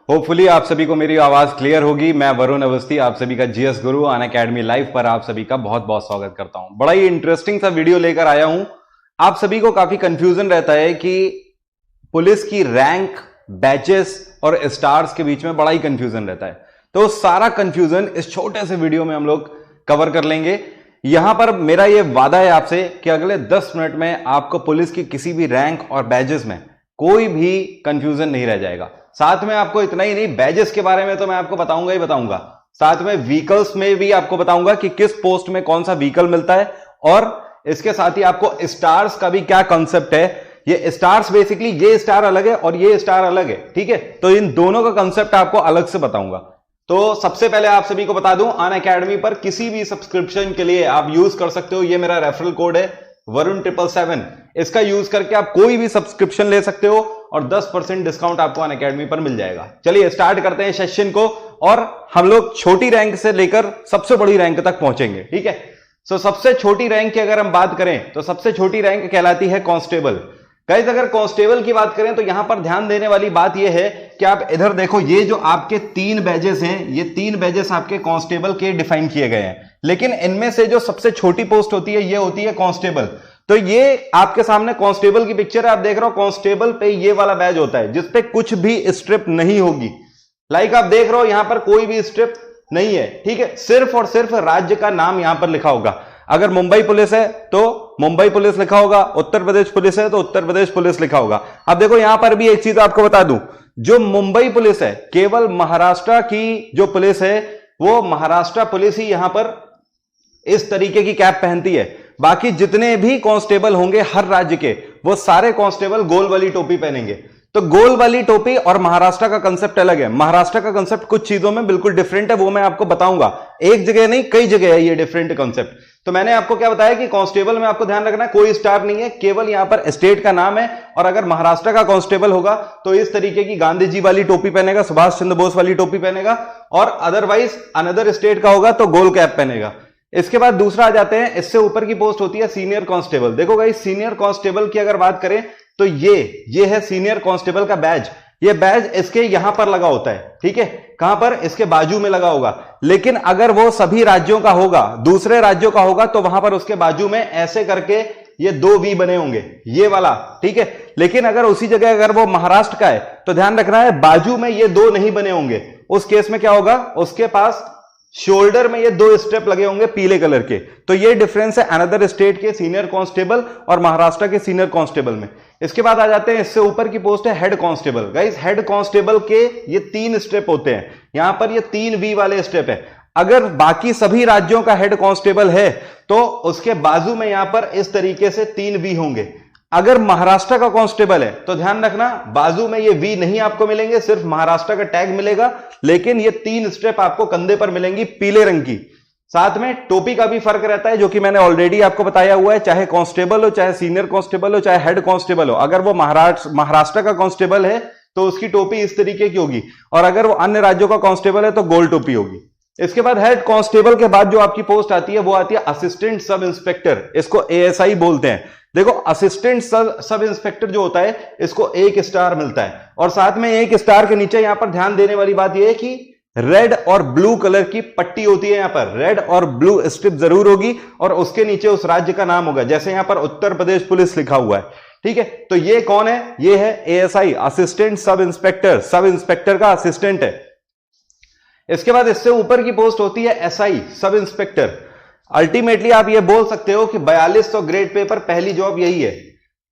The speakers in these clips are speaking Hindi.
होपफुली आप सभी को मेरी आवाज क्लियर होगी। मैं वरुण अवस्थी, आप सभी का जीएस गुरु अनअकैडमी लाइव पर आप सभी का बहुत बहुत स्वागत करता हूं। बड़ा ही इंटरेस्टिंग सा वीडियो लेकर आया हूं। आप सभी को काफी कंफ्यूजन रहता है कि पुलिस की रैंक, बैचेस और स्टार्स के बीच में बड़ा ही कंफ्यूजन रहता है। तो सारा कंफ्यूजन इस छोटे से वीडियो में हम लोग कवर कर लेंगे। यहां पर मेरा यह वादा है आपसे कि अगले 10 मिनट में आपको पुलिस की किसी भी रैंक और बैजेस में कोई भी कंफ्यूजन नहीं रह जाएगा। साथ में आपको इतना ही नहीं, बैजेस के बारे में तो मैं आपको बताऊंगा ही बताऊंगा, साथ में व्हीकल्स में भी आपको बताऊंगा कि किस पोस्ट में कौन सा व्हीकल मिलता है, और इसके साथ ही आपको स्टार्स का भी क्या कॉन्सेप्ट है। ये स्टार्स बेसिकली ये स्टार अलग है और ये स्टार अलग है, ठीक है। तो इन दोनों का कॉन्सेप्ट आपको अलग से बताऊंगा। तो सबसे पहले आप सभी को बता दूं, अनअकैडमी पर किसी भी सब्सक्रिप्शन के लिए आप यूज कर सकते हो, ये मेरा रेफरल कोड है वरुण777। इसका यूज करके आप कोई भी सब्सक्रिप्शन ले सकते हो और 10% डिस्काउंट आपको अनअकैडमी पर मिल जाएगा। चलिए स्टार्ट करते हैं सेशन को, और हम लोग छोटी रैंक से लेकर सबसे बड़ी रैंक तक पहुंचेंगे, ठीक है। सो सबसे छोटी रैंक की अगर हम बात करें तो सबसे छोटी रैंक कहलाती है कांस्टेबल। गाइस, अगर कांस्टेबल की बात करें तो यहां पर ध्यान देने वाली बात यह है कि आप इधर देखो, ये जो आपके 3 बैजेस हैं, ये 3 बैजेस आपके कांस्टेबल के डिफाइन किए गए हैं, लेकिन इनमें से जो सबसे छोटी पोस्ट होती है ये होती है कांस्टेबल। तो ये आपके सामने कांस्टेबल की पिक्चर है, आप देख रहे हो कांस्टेबल पे ये वाला बैज होता है जिसपे कुछ भी स्ट्रिप नहीं होगी। लाइक आप देख रहे हो यहां पर कोई भी स्ट्रिप नहीं है, ठीक है। सिर्फ और सिर्फ राज्य का नाम यहां पर लिखा होगा। अगर मुंबई पुलिस है तो मुंबई पुलिस लिखा होगा, उत्तर प्रदेश पुलिस है तो उत्तर प्रदेश पुलिस लिखा होगा। अब देखो यहां पर भी एक चीज आपको बता दूं, जो मुंबई पुलिस है, केवल महाराष्ट्र की जो पुलिस है वो महाराष्ट्र पुलिस ही यहां पर इस तरीके की कैप पहनती है। बाकी जितने भी कांस्टेबल होंगे हर राज्य के, वो सारे कांस्टेबल गोल वाली टोपी पहनेंगे। तो गोल वाली टोपी और महाराष्ट्र का कंसेप्ट अलग है। महाराष्ट्र का कंसेप्ट कुछ चीजों में बिल्कुल डिफरेंट है, वो मैं आपको बताऊंगा। एक जगह नहीं, कई जगह है ये डिफरेंट कंसेप्ट। तो मैंने आपको क्या बताया कि कांस्टेबल में आपको ध्यान रखना है कोई स्टार नहीं है, केवल यहां पर स्टेट का नाम है। और अगर महाराष्ट्र का कांस्टेबल होगा तो इस तरीके की गांधी जी वाली टोपी पहनेगा, सुभाष चंद्र बोस वाली टोपी पहनेगा, और अदरवाइज अनदर स्टेट का होगा तो गोल कैप पहनेगा। इसके बाद दूसरा आ जाते हैं, इससे ऊपर की पोस्ट होती है सीनियर कांस्टेबल। देखो गाइस, सीनियर कांस्टेबल की अगर बात करें तो ये है सीनियर कांस्टेबल का बैज। ये बैज इसके यहां पर लगा होता है, ठीक है। कहां पर? इसके बाजू में लगा होगा। लेकिन अगर वो सभी राज्यों का होगा, दूसरे राज्यों का होगा, तो वहां पर उसके बाजू में ऐसे करके ये 2 वी बने होंगे, ये वाला, ठीक है। लेकिन अगर उसी जगह अगर वो महाराष्ट्र का है तो ध्यान रखना है बाजू में ये 2 नहीं बने होंगे। उस केस में क्या होगा, उसके पास शोल्डर में ये 2 स्टेप लगे होंगे पीले कलर के। तो ये डिफरेंस है अनदर स्टेट के सीनियर कांस्टेबल और महाराष्ट्र के सीनियर कांस्टेबल में। इसके बाद आ जाते हैं, इससे ऊपर की पोस्ट है head constable. Guys, head constable के ये 3 स्टेप होते हैं, यहां पर ये 3 वी वाले स्टेप है। अगर बाकी सभी राज्यों का हेड कांस्टेबल है तो उसके बाजू में यहां पर इस तरीके से 3 वी होंगे। अगर महाराष्ट्र का कांस्टेबल है तो ध्यान रखना बाजू में ये वी नहीं आपको मिलेंगे, सिर्फ महाराष्ट्र का टैग मिलेगा, लेकिन ये 3 स्टेप आपको कंधे पर मिलेंगी पीले रंग की। साथ में टोपी का भी फर्क रहता है, जो कि मैंने ऑलरेडी आपको बताया हुआ है। चाहे कांस्टेबल हो, चाहे सीनियर कांस्टेबल हो, चाहे हेड कांस्टेबल हो, अगर वो महाराष्ट्र का कांस्टेबल है तो उसकी टोपी इस तरीके की होगी, और अगर वो अन्य राज्यों का कांस्टेबल है तो गोल टोपी होगी। इसके बाद हेड कांस्टेबल के बाद जो आपकी पोस्ट आती है वो आती है असिस्टेंट सब इंस्पेक्टर। इसको एएसआई बोलते हैं। देखो, असिस्टेंट सब इंस्पेक्टर जो होता है इसको 1 स्टार मिलता है, और साथ में 1 स्टार के नीचे यहां पर ध्यान देने वाली बात यह है कि रेड और ब्लू कलर की पट्टी होती है। यहां पर रेड और ब्लू स्ट्रिप जरूर होगी, और उसके नीचे उस राज्य का नाम होगा। जैसे यहां पर उत्तर प्रदेश पुलिस लिखा हुआ है, ठीक है। तो ये कौन है? ये है ASI, assistant sub inspector. Sub inspector का असिस्टेंट है। इसके बाद इससे ऊपर की पोस्ट होती है एसआई, सब इंस्पेक्टर। अल्टीमेटली आप ये बोल सकते हो कि 4200 ग्रेड पे पर पहली जॉब यही है।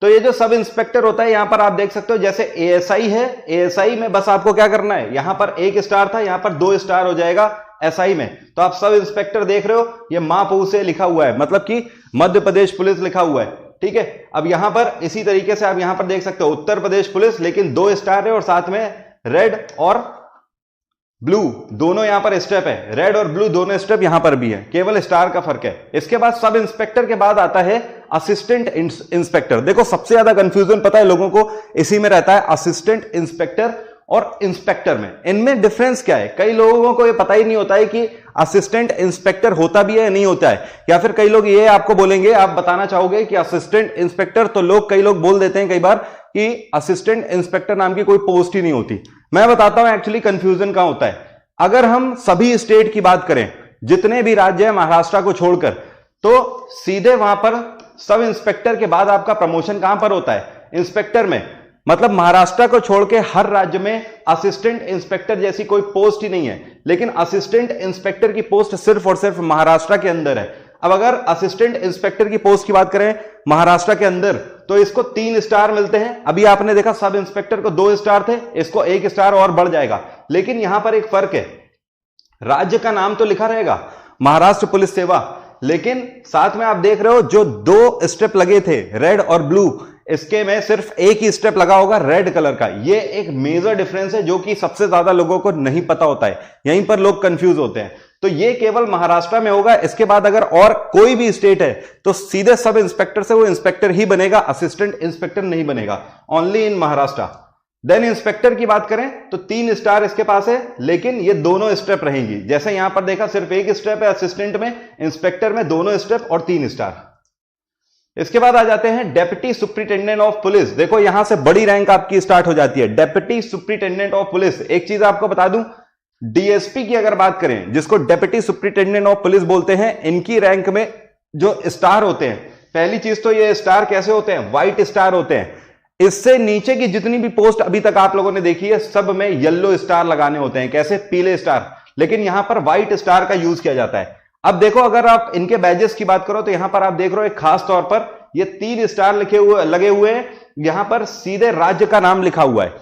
तो ये जो सब इंस्पेक्टर होता है, यहां पर आप देख सकते हो जैसे एएसआई है, एएसआई में बस आपको क्या करना है, यहां पर 1 स्टार था, यहां पर 2 स्टार हो जाएगा एसआई में। तो आप सब इंस्पेक्टर देख रहे हो, ये मापू से लिखा हुआ है, मतलब कि मध्य प्रदेश पुलिस लिखा हुआ है, ठीक है। अब यहां पर इसी तरीके से आप यहां पर देख सकते हो उत्तर प्रदेश पुलिस, लेकिन 2 स्टार है और साथ में रेड और ब्लू दोनों यहां पर स्टेप है। रेड और ब्लू दोनों स्टेप यहां पर भी है, केवल स्टार का फर्क है। इसके बाद सब इंस्पेक्टर के बाद आता है असिस्टेंट इंस्पेक्टर। देखो, सबसे ज्यादा कंफ्यूजन पता है लोगों को इसी में रहता है, असिस्टेंट इंस्पेक्टर और इंस्पेक्टर में। इनमें डिफरेंस क्या है? कई लोगों को ये पता ही नहीं होता है कि असिस्टेंट इंस्पेक्टर होता भी है या नहीं होता है, या फिर कई लोग ये आपको बोलेंगे, आप बताना चाहोगे कि असिस्टेंट इंस्पेक्टर, तो कई लोग बोल देते हैं कई बार कि असिस्टेंट इंस्पेक्टर नाम की कोई पोस्ट ही नहीं होती। मैं बताता हूं एक्चुअली कंफ्यूजन कहां होता है। अगर हम सभी स्टेट की बात करें, जितने भी राज्य हैं महाराष्ट्र को छोड़कर, तो सीधे वहां पर सब इंस्पेक्टर के बाद आपका प्रमोशन कहां पर होता है? इंस्पेक्टर में। मतलब महाराष्ट्र को छोड़ के हर राज्य में असिस्टेंट इंस्पेक्टर जैसी कोई पोस्ट ही नहीं है, लेकिन असिस्टेंट इंस्पेक्टर की पोस्ट सिर्फ और सिर्फ महाराष्ट्र के अंदर है। अब अगर असिस्टेंट इंस्पेक्टर की पोस्ट की बात करें महाराष्ट्र के अंदर, तो इसको 3 स्टार मिलते हैं। अभी आपने देखा सब इंस्पेक्टर को 2 स्टार थे, इसको 1 स्टार और बढ़ जाएगा। लेकिन यहां पर एक फर्क है, राज्य का नाम तो लिखा रहेगा महाराष्ट्र पुलिस सेवा, लेकिन साथ में आप देख रहे हो जो 2 स्टेप लगे थे रेड और ब्लू, इसके में सिर्फ एक ही स्टेप लगा होगा रेड कलर का। ये एक मेजर डिफरेंस है जो कि सबसे ज्यादा लोगों को नहीं पता होता है, यहीं पर लोग कंफ्यूज होते हैं। तो ये केवल महाराष्ट्र में होगा। इसके बाद अगर और कोई भी स्टेट है तो सीधे सब इंस्पेक्टर से वो इंस्पेक्टर ही बनेगा, असिस्टेंट इंस्पेक्टर नहीं बनेगा, only in Maharashtra. Then inspector की बात करें तो 3 स्टार इसके पास है, लेकिन ये दोनों स्टेप रहेंगी। जैसे यहां पर देखा सिर्फ 1 स्टेप है असिस्टेंट में, इंस्पेक्टर में दोनों स्टेप और 3 स्टार। इसके बाद आ जाते हैं डेप्यूटी सुप्रिंटेंडेंट ऑफ पुलिस। देखो यहां से बड़ी रैंक आपकी स्टार्ट हो जाती है, डेप्यूटी सुप्रिंटेंडेंट ऑफ पुलिस। एक चीज आपको बता दूं, डीएसपी की अगर बात करें, जिसको डेप्यूटी सुप्रिंटेंडेंट ऑफ पुलिस बोलते हैं, इनकी रैंक में जो स्टार होते हैं, पहली चीज तो ये स्टार कैसे होते हैं? व्हाइट स्टार होते हैं। इससे नीचे की जितनी भी पोस्ट अभी तक आप लोगों ने देखी है, सब में येलो स्टार लगाने होते हैं। कैसे? पीले स्टार। लेकिन यहां पर व्हाइट स्टार का यूज किया जाता है। अब देखो अगर आप इनके बैजेस की बात करो तो यहां पर आप देख रहे हो एक खास तौर पर ये 3 स्टार लगे हुए हैं, यहां पर सीधे राज्य का नाम लिखा हुआ है।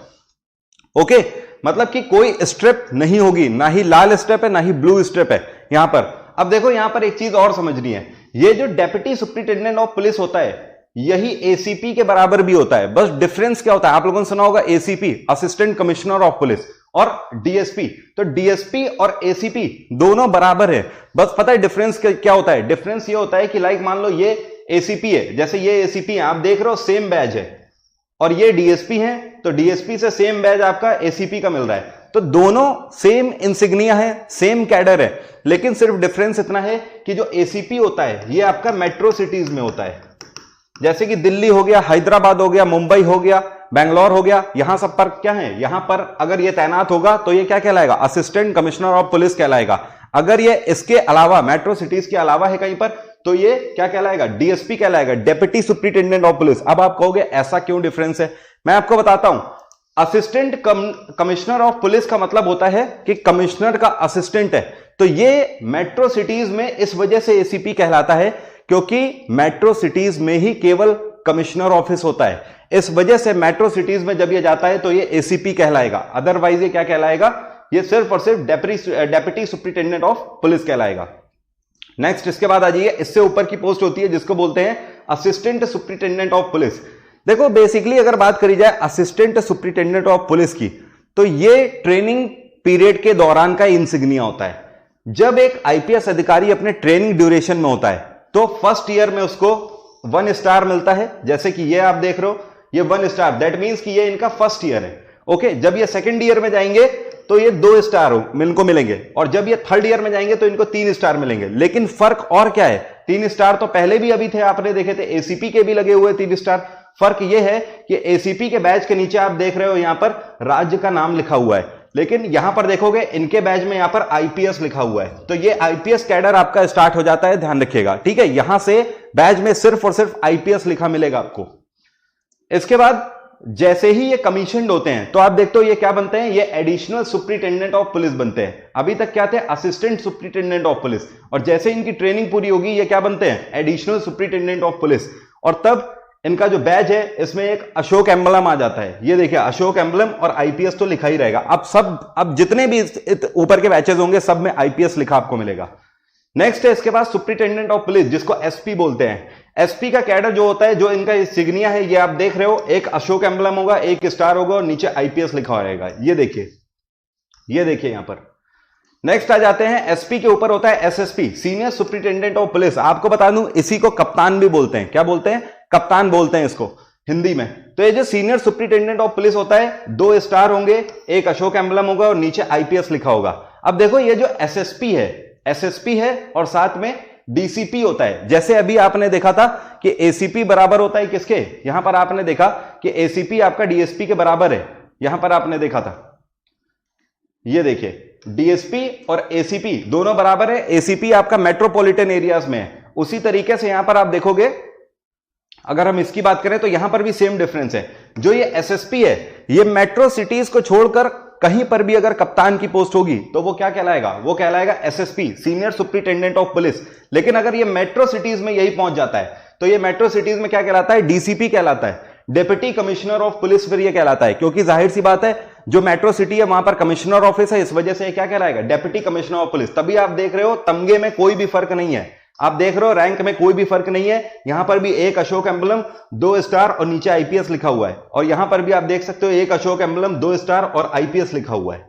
ओके, मतलब कि कोई स्ट्रिप नहीं होगी, ना ही लाल स्ट्रिप है ना ही ब्लू स्ट्रिप है यहां पर। अब देखो यहां पर एक चीज और समझनी है, ये जो डेप्यूटी सुप्रिंटेंडेंट ऑफ पुलिस होता है यही एसीपी के बराबर भी होता है। बस डिफरेंस क्या होता है, आप लोगों ने सुना होगा ACP assistant commissioner of police और डीएसपी, तो डीएसपी और एसीपी दोनों बराबर है। बस पता है डिफरेंस क्या होता है? डिफरेंस ये होता है कि लाइक मान लो ये एसीपी है, जैसे ये एसीपी है, आप देख रहे हो सेम बैज है, और ये डीएसपी है तो डीएसपी से सेम बैज आपका एसीपी का मिल रहा है। तो दोनों सेम इंसिग्निया है, सेम कैडर है, लेकिन सिर्फ डिफरेंस इतना है कि जो एसीपी होता है ये आपका मेट्रो सिटीज में होता है, जैसे कि दिल्ली हो गया, हैदराबाद हो गया, मुंबई हो गया, बेंगलोर हो गया। यहां सब पर क्या है, यहां पर अगर ये तैनात होगा तो ये क्या कहलाएगा? असिस्टेंट कमिश्नर ऑफ पुलिस कहलाएगा। अगर ये इसके अलावा मेट्रो सिटीज के अलावा है कहीं पर तो ये क्या कहलाएगा? डीएसपी कहलाएगा, डेप्यूटी सुप्रिंटेंडेंट ऑफ पुलिस। अब आप कहोगे ऐसा क्यों डिफरेंस है? मैं आपको बताता हूं। असिस्टेंट कमिश्नर ऑफ पुलिस का मतलब होता है कि कमिश्नर का असिस्टेंट है। तो ये मेट्रो सिटीज में इस वजह से एसीपी कहलाता है क्योंकि मेट्रो सिटीज में ही केवल कमिश्नर ऑफिस होता है। इस वजह से मेट्रो सिटीज में जब ये जाता है तो ये एसीपी कहलाएगा, अदरवाइज ये क्या कहलाएगा? ये सिर्फ और सिर्फ डेप्यूटी सुप्रिंटेंडेंट ऑफ पुलिस कहलाएगा। नेक्स्ट, इसके बाद आ जाइए, इससे ऊपर की पोस्ट होती है जिसको बोलते हैं असिस्टेंट सुप्रिंटेंडेंट ऑफ पुलिस। देखो बेसिकली अगर बात करी जाए असिस्टेंट सुप्रिंटेंडेंट ऑफ पुलिस की, तो ये ट्रेनिंग पीरियड के दौरान का इंसिग्निया होता है। जब एक आईपीएस अधिकारी अपने ट्रेनिंग ड्यूरेशन में होता है तो फर्स्ट ईयर में उसको 1 स्टार मिलता है, जैसे कि ये आप देख रहे हो ये 1 स्टार, दैट मींस कि ये इनका फर्स्ट ईयर है। ओके, जब ये सेकंड ईयर में जाएंगे तो ये 2 स्टार इनको मिलेंगे, और जब ये थर्ड ईयर में जाएंगे तो इनको 3 स्टार मिलेंगे। लेकिन फर्क और क्या है? 3 स्टार तो पहले भी अभी थे, आपने देखे थे, एसीपी के भी लगे हुए 3 स्टार। फर्क ये है कि एसीपी के बैच के नीचे आप देख रहे हो यहां पर राज्य का नाम लिखा हुआ है, लेकिन यहां पर देखोगे इनके बैच में यहां पर आईपीएस लिखा हुआ है। तो ये आईपीएस कैडर आपका स्टार्ट हो जाता है, ध्यान रखिएगा, ठीक है। यहां से बैच में सिर्फ और सिर्फ आईपीएस लिखा मिलेगा आपको। इसके बाद जैसे ही ये कमीशन्ड होते हैं तो आप देखते हो ये क्या बनते हैं? ये एडिशनल सुप्रिंटेंडेंट ऑफ पुलिस बनते हैं। अभी तक क्या थे? असिस्टेंट सुप्रिंटेंडेंट ऑफ पुलिस, और जैसे इनकी ट्रेनिंग पूरी होगी ये क्या बनते हैं? Additional superintendent of police. और तब इनका जो बैज है इसमें एक अशोक एम्बलम आ जाता है, ये देखिए अशोक एम्बलम, और आईपीएस तो लिखा ही रहेगा। अब जितने भी ऊपर के बैचेस होंगे सब में आईपीएस लिखा आपको मिलेगा। नेक्स्ट है इसके बाद सुप्रिंटेंडेंट ऑफ पुलिस, जिसको एसपी बोलते हैं। एसपी का कैडर जो होता है, जो इनका सिग्निया है, ये आप देख रहे हो, एक अशोक एम्बलम होगा, 1 स्टार होगा और नीचे आईपीएस लिखा रहेगा। ये देखिए यहां पर। नेक्स्ट आ जाते हैं एसपी के ऊपर होता है SSP, senior superintendent of police. आपको बता दूं इसी को कप्तान भी बोलते हैं। क्या बोलते हैं? कप्तान बोलते हैं इसको हिंदी में। तो ये जो सीनियर सुप्रिंटेंडेंट ऑफ पुलिस होता है, 2 स्टार होंगे, एक अशोक एम्बलम होगा और नीचे आईपीएस लिखा होगा। अब देखो ये जो एसएसपी है और साथ में डीसीपी होता है। जैसे अभी आपने देखा था कि एसीपी बराबर होता है किसके? यहां पर आपने देखा कि एसीपी आपका डीएसपी के बराबर है, यहां पर आपने देखा था। ये देखिए डीएसपी और एसीपी दोनों बराबर है। एसीपी आपका मेट्रोपॉलिटन एरियाज में है। उसी तरीके से यहां पर आप देखोगे, अगर हम इसकी बात करें तो यहां पर भी सेम डिफरेंस है। जो ये एसएसपी है, ये मेट्रो सिटीज को छोड़कर कहीं पर भी अगर कप्तान की पोस्ट होगी तो वो क्या कहलाएगा? वो कहलाएगा SSP, senior superintendent of police. लेकिन अगर ये मेट्रो सिटीज में यही पहुंच जाता है तो ये मेट्रो सिटीज में क्या कहलाता है? डीसीपी कहलाता है, डेप्यूटी कमिश्नर ऑफ पुलिस फिर ये कहलाता है। क्योंकि जाहिर सी बात है, जो मेट्रो सिटी है वहां पर कमिश्नर ऑफिस है, इस वजह से क्या कहलाएगा? Deputy commissioner of police. तभी आप देख रहे हो तमगे में कोई भी फर्क नहीं है, आप देख रहे हो रैंक में कोई भी फर्क नहीं है। यहां पर भी एक अशोक एम्बलम 2 स्टार और नीचे आईपीएस लिखा हुआ है, और यहां पर भी आप देख सकते हो एक अशोक एम्बलम 2 स्टार और आईपीएस लिखा हुआ है।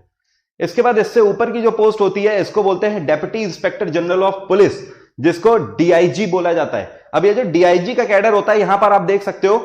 इसके बाद इससे ऊपर की जो पोस्ट होती है इसको बोलते हैं deputy inspector general of police, जिसको डीआईजी बोला जाता है। अब ये जो डीआईजी का कैडर होता है, यहां पर आप देख सकते हो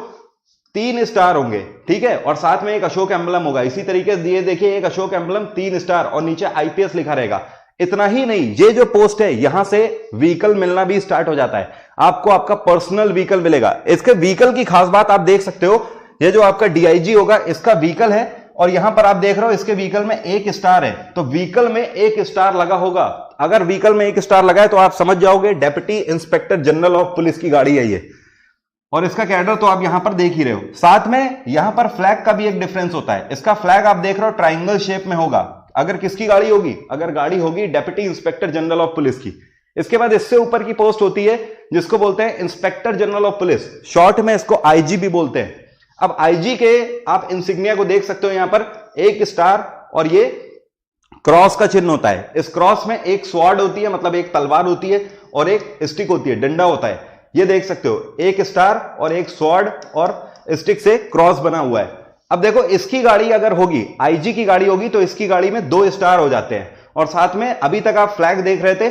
3 स्टार होंगे, ठीक है, और साथ में एक अशोक एम्बलम होगा। इसी तरीके से ये देखिए एक अशोक एम्बलम 3 स्टार और नीचे आईपीएस लिखा रहेगा। इतना ही नहीं, ये जो पोस्ट है यहां से व्हीकल मिलना भी स्टार्ट हो जाता है। आपको आपका पर्सनल व्हीकल मिलेगा। इसके व्हीकल की खास बात आप देख सकते हो, ये जो आपका डीआईजी होगा इसका व्हीकल है, और यहां पर आप देख रहे हो इसके व्हीकल में 1 स्टार है, तो व्हीकल में 1 स्टार लगा होगा। अगर व्हीकल में 1 स्टार लगा है तो आप समझ जाओगे deputy inspector general of police की गाड़ी है ये। और इसका कैडर तो आप यहां पर देख ही रहे हो। साथ में यहां पर फ्लैग का भी एक डिफरेंस होता है। इसका फ्लैग आप देख रहे हो ट्राइंगल शेप में होगा। अगर किसकी गाड़ी होगी? अगर गाड़ी होगी deputy inspector general of police की। इसके बाद इससे ऊपर की पोस्ट होती है जिसको बोलते हैं inspector general of police, short में इसको आईजी भी बोलते हैं। अब आईजी के आप इंसिग्निया को देख सकते हो, यहां पर 1 स्टार और ये क्रॉस का चिन्ह होता है। इस क्रॉस में एक स्वॉर्ड होती है, मतलब एक तलवार होती है, और एक स्टिक होती है, डंडा होता है। ये देख सकते हो 1 स्टार और एक स्वॉर्ड और स्टिक से क्रॉस बना हुआ है। अब देखो इसकी गाड़ी अगर होगी, आईजी की गाड़ी होगी, तो इसकी गाड़ी में 2 स्टार हो जाते हैं। और साथ में अभी तक आप फ्लैग देख रहे थे,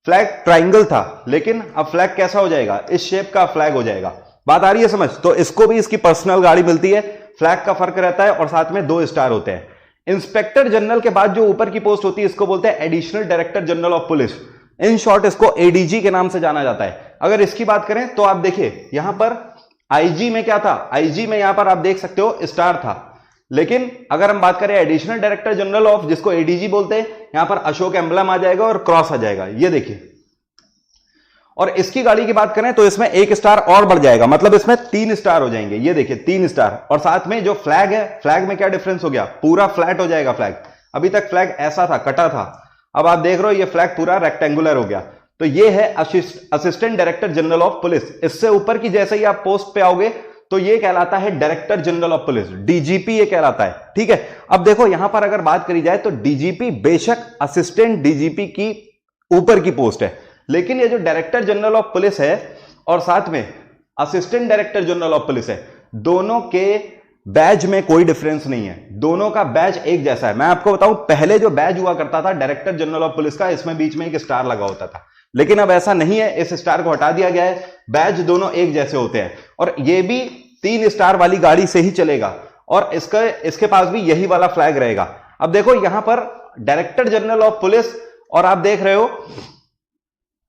फ्लैग ट्राइंगल था, लेकिन अब फ्लैग कैसा हो जाएगा? इस शेप का फ्लैग हो जाएगा। बात आ रही है समझ? तो इसको भी इसकी पर्सनल गाड़ी मिलती है, फ्लैग का फर्क रहता है, और साथ में 2 स्टार होते हैं। इंस्पेक्टर जनरल के बाद जो ऊपर की पोस्ट होती है इसको बोलते हैं additional director general of police. In short इसको एडीजी के नाम से जाना जाता है। अगर इसकी बात करें तो आप देखिए यहां पर आईजी में क्या था? आईजी में यहां पर आप देख सकते हो स्टार था, लेकिन अगर हम बात करें एडिशनल डायरेक्टर जनरल ऑफ, जिसको एडीजी बोलते हैं, यहां पर अशोक एम्बलम आ जाएगा और क्रॉस आ जाएगा, ये देखिए। और इसकी गाड़ी की बात करें तो इसमें 1 स्टार और बढ़ जाएगा, मतलब इसमें 3 स्टार हो जाएंगे, ये देखिए 3 स्टार। और साथ में जो फ्लैग है, फ्लैग में क्या डिफरेंस हो गया? पूरा फ्लैट हो जाएगा फ्लैग। अभी तक फ्लैग ऐसा था, कटा था, अब आप देख रहे हो ये फ्लैग पूरा रेक्टेंगुलर हो गया। तो ये है assistant director general of police. इससे ऊपर की जैसे ही आप पोस्ट पे आओगे तो ये कहलाता है director general of police, DGP ये कहलाता है, ठीक है। अब देखो यहां पर अगर बात करी जाए तो डीजीपी बेशक असिस्टेंट डीजीपी की ऊपर की पोस्ट है, लेकिन ये जो डायरेक्टर जनरल ऑफ पुलिस है और साथ में assistant director general of police है, दोनों के बैज में कोई डिफरेंस नहीं है, दोनों का बैज एक जैसा है। मैं आपको बताऊं, पहले जो बैज हुआ करता था डायरेक्टर जनरल ऑफ पुलिस का, इसमें बीच में एक स्टार लगा होता था, लेकिन अब ऐसा नहीं है, इस स्टार को हटा दिया गया है। बैज दोनों एक जैसे होते हैं, और ये भी 3 स्टार वाली गाड़ी से ही चलेगा, और इसके पास भी यही वाला फ्लैग रहेगा। अब देखो यहां पर डायरेक्टर जनरल ऑफ पुलिस और आप देख रहे हो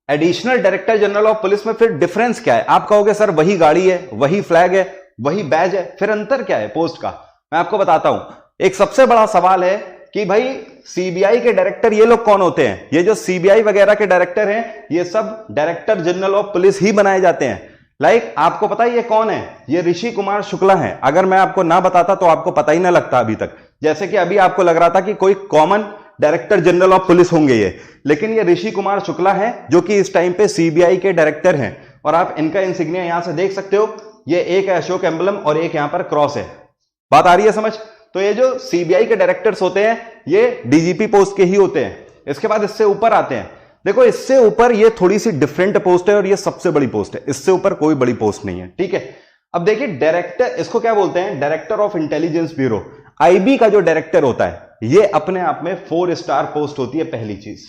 additional director general of police में फिर डिफरेंस क्या है? आप कहोगे सर वही गाड़ी है, वही फ्लैग है, वही बैज है, फिर अंतर क्या है पोस्ट का? मैं आपको बताता हूं। एक सबसे बड़ा सवाल है कि भाई सीबीआई के डायरेक्टर ये लोग कौन होते हैं? ये जो सीबीआई वगैरह के डायरेक्टर हैं, ये सब डायरेक्टर जनरल ऑफ पुलिस ही बनाए जाते हैं। लाइक आपको पता है ये कौन है? ये ऋषि कुमार शुक्ला है। अगर मैं आपको ना बताता तो आपको पता ही ना लगता अभी तक। जैसे कि अभी आपको लग रहा था कि कोई common director general of police होंगे ये, लेकिन ये ऋषि कुमार शुक्ला है जो कि इस टाइम पे सीबीआई के डायरेक्टर हैं। और आप इनका इंसिग्निया यहां से देख सकते हो, ये एक है अशोक एम्बलम और एक यहां पर क्रॉस है। बात आ रही है समझ? तो ये जो सीबीआई के डायरेक्टर्स होते हैं ये डीजीपी पोस्ट के ही होते हैं। इसके बाद इससे ऊपर आते हैं, देखो इससे ऊपर ये थोड़ी सी डिफरेंट पोस्ट है और ये सबसे बड़ी पोस्ट है, इससे ऊपर कोई बड़ी पोस्ट नहीं है, ठीक है। अब देखिए डायरेक्टर, इसको क्या बोलते हैं? Director of intelligence bureau. IB का जो डायरेक्टर होता है ये अपने आप में 4 स्टार पोस्ट होती है, पहली चीज।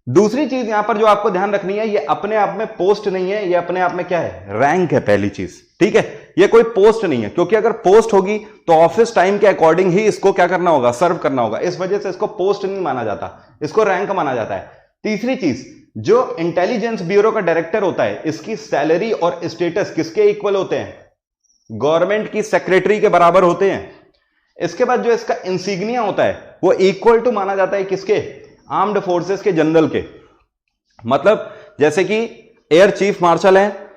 दूसरी चीज यहां पर जो आपको ध्यान रखनी है, ये अपने आप में पोस्ट नहीं है, ये अपने आप में क्या है? रैंक है, पहली चीज, ठीक है। ये कोई पोस्ट नहीं है, क्योंकि अगर पोस्ट होगी तो ऑफिस टाइम के अकॉर्डिंग ही इसको क्या करना होगा? सर्व करना होगा। इस वजह से इसको पोस्ट नहीं माना जाता, इसको रैंक माना जाता है। तीसरी चीज, जो इंटेलिजेंस ब्यूरो का डायरेक्टर होता है, इसकी सैलरी और स्टेटस किसके इक्वल होते हैं? गवर्नमेंट की सेक्रेटरी के बराबर होते हैं। इसके बाद जो इसका इंसिग्निया होता है वो इक्वल टू माना जाता है किसके? आर्म्ड फोर्सेस के जनरल के। मतलब जैसे कि एयर चीफ मार्शल है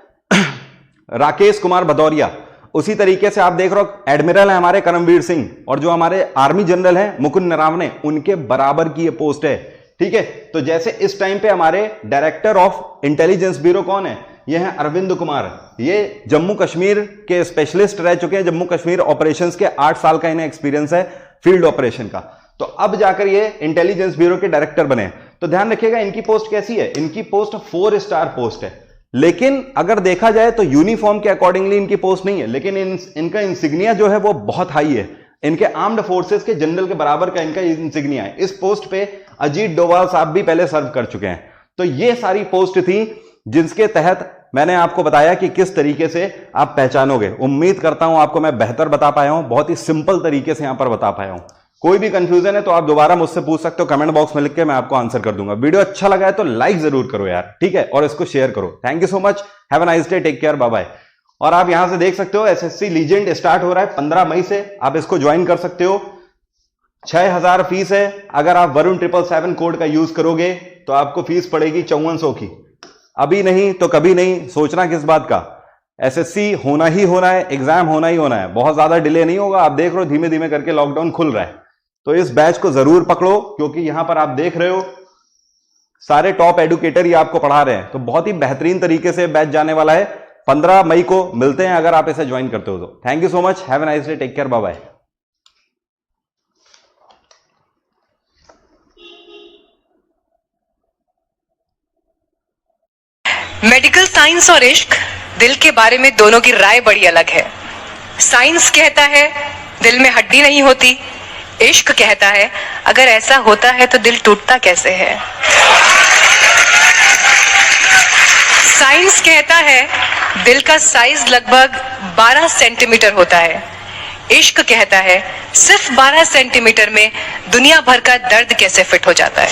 राकेश कुमार भदौरिया, उसी तरीके से आप देख रहे हो एडमिरल है हमारे करमवीर सिंह, और जो हमारे आर्मी जनरल है मुकुंद नरावने, उनके बराबर की ये पोस्ट है। ठीक है, तो जैसे इस टाइम पे हमारे डायरेक्टर ऑफ इंटेलिजेंस ब्यूरो कौन है? ये है अरविंद कुमार। ये जम्मू कश्मीर के स्पेशलिस्ट रह चुके हैं, जम्मू कश्मीर ऑपरेशंस के 8 साल का इन्हें एक्सपीरियंस है फील्ड ऑपरेशन का। तो अब जाकर ये इंटेलिजेंस ब्यूरो के डायरेक्टर बने। तो ध्यान रखिएगा इनकी पोस्ट कैसी है, इनकी पोस्ट 4 स्टार पोस्ट है। लेकिन अगर देखा जाए तो यूनिफॉर्म के अकॉर्डिंगली इनकी पोस्ट नहीं है, लेकिन इनका इंसिग्निया जो है वो बहुत हाई है। इनके आर्म्ड फोर्सेस के जनरल के बराबर का इनका इंसिग्निया है। इस पोस्ट पे अजीत डोभाल साहब भी पहले सर्व कर चुके हैं। तो ये सारी पोस्ट थी जिसके तहत मैंने आपको बताया कि किस तरीके से आप पहचानोगे। उम्मीद करता हूं आपको मैं बेहतर बता पाया हूं, बहुत ही सिंपल तरीके से यहां पर बता पाया हूं। कोई भी कंफ्यूजन है तो आप दोबारा मुझसे पूछ सकते हो, कमेंट बॉक्स में लिख के मैं आपको आंसर कर दूंगा। वीडियो अच्छा लगा है तो लाइक जरूर करो यार, ठीक है, और इसको शेयर करो। Thank you so much, have a nice day, take care, bye bye. और आप यहां से देख सकते हो एसएससी लीजेंड स्टार्ट हो रहा है 15 मई से, आप इसको ज्वाइन कर सकते हो। 6000 फीस है। अगर आप वरुण 777 कोड का यूज करोगे तो आपको फीस पड़ेगी 5400 की। अभी नहीं तो कभी नहीं, सोचना किस बात का। एसएससी होना ही होना है, एग्जाम होना ही होना है, बहुत ज्यादा डिले नहीं होगा। आप देख रहे हो धीमे धीमे करके लॉकडाउन खुल रहा है, तो इस बैच को जरूर पकड़ो, क्योंकि यहां पर आप देख रहे हो सारे टॉप एडुकेटर ही आपको पढ़ा रहे हैं। तो बहुत ही बेहतरीन तरीके से बैच जाने वाला है। 15 मई को मिलते हैं अगर आप इसे ज्वाइन करते हो तो। Thank you so much, have a nice day, take care, bye bye. Medical science और इश्क, दिल के बारे में दोनों की राय बड़ी अलग है। साइंस कहता है दिल में हड्डी नहीं होती, इश्क कहता है अगर ऐसा होता है तो दिल टूटता कैसे है। साइंस कहता है दिल का साइज लगभग 12 सेंटीमीटर होता है, इश्क कहता है सिर्फ 12 सेंटीमीटर में दुनिया भर का दर्द कैसे फिट हो जाता है।